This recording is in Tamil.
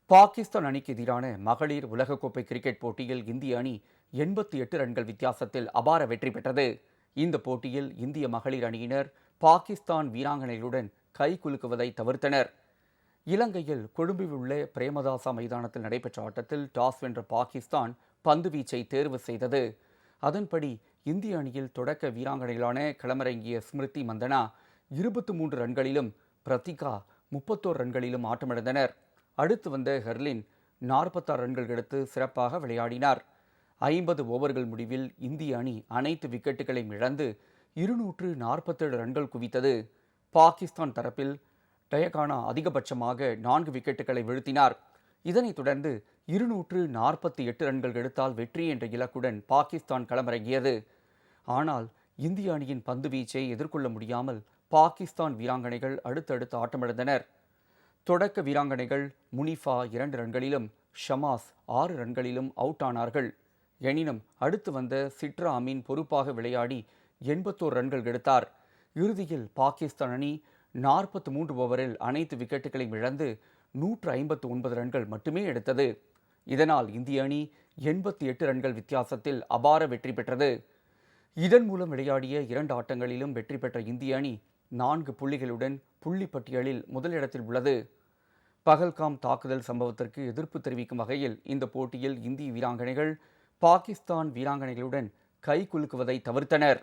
பாகிஸ்தான் அணிக்கு எதிரான மகளிர் உலகக்கோப்பை கிரிக்கெட் போட்டியில் இந்திய அணி 88 ரன்கள் வித்தியாசத்தில் அபார வெற்றி பெற்றது. இந்த போட்டியில் இந்திய மகளிர் அணியினர் பாகிஸ்தான் வீராங்கனைகளுடன் கை குலுக்குவதை தவிர்த்தனர். இலங்கையில் கொழும்பில் உள்ள பிரேமதாசா மைதானத்தில் நடைபெற்ற ஆட்டத்தில் டாஸ் வென்ற பாகிஸ்தான் பந்து வீச்சை தேர்வு செய்தது. அதன்படி இந்திய அணியில் தொடக்க வீராங்கனைகளான களமிறங்கிய ஸ்மிருதி மந்தனா 23 ரன்களிலும் பிரத்திகா 31 ரன்களிலும் ஆட்டமிழந்தனர். அடுத்து வந்த ஹெர்லின் 46 ரன்கள் எடுத்து சிறப்பாக விளையாடினார். 50 ஓவர்கள் முடிவில் இந்திய அணி அனைத்து விக்கெட்டுகளையும் இழந்து 247 ரன்கள் குவித்தது. பாகிஸ்தான் தரப்பில் டயகானா அதிகபட்சமாக 4 விக்கெட்டுகளை வீழ்த்தினார். இதனைத் தொடர்ந்து 248 ரன்கள் எடுத்தால் வெற்றி என்ற இலக்குடன் பாகிஸ்தான் களமிறங்கியது. ஆனால் இந்திய அணியின் பந்து வீச்சை எதிர்கொள்ள முடியாமல் பாகிஸ்தான் வீராங்கனைகள் அடுத்தடுத்து ஆட்டமிழந்தனர். தொடக்க வீராங்கனைகள் முனிஃபா 2 ரன்களிலும் ஷமாஸ் 6 ரன்களிலும் அவுட் ஆனார்கள். எனினும் அடுத்து வந்த சிட்ரா அமீன் பொறுப்பாக விளையாடி 81 ரன்கள் எடுத்தார். இறுதியில் பாகிஸ்தான் அணி 43 ஓவரில் அனைத்து விக்கெட்டுகளையும் இழந்து 159 ரன்கள் மட்டுமே எடுத்தது. இதனால் இந்திய அணி 88 ரன்கள் வித்தியாசத்தில் அபார வெற்றி பெற்றது. இதன் மூலம் விளையாடிய 2 ஆட்டங்களிலும் வெற்றி பெற்ற இந்திய அணி 4 புள்ளிகளுடன் புள்ளிப்பட்டியலில் முதலிடத்தில் உள்ளது. பகல்காம் தாக்குதல் சம்பவத்திற்கு எதிர்ப்பு தெரிவிக்கும் வகையில் இந்த போட்டியில் இந்திய வீராங்கனைகள் பாகிஸ்தான் வீராங்கனைகளுடன் கை குலுக்குவதை தவிர்த்தனர்.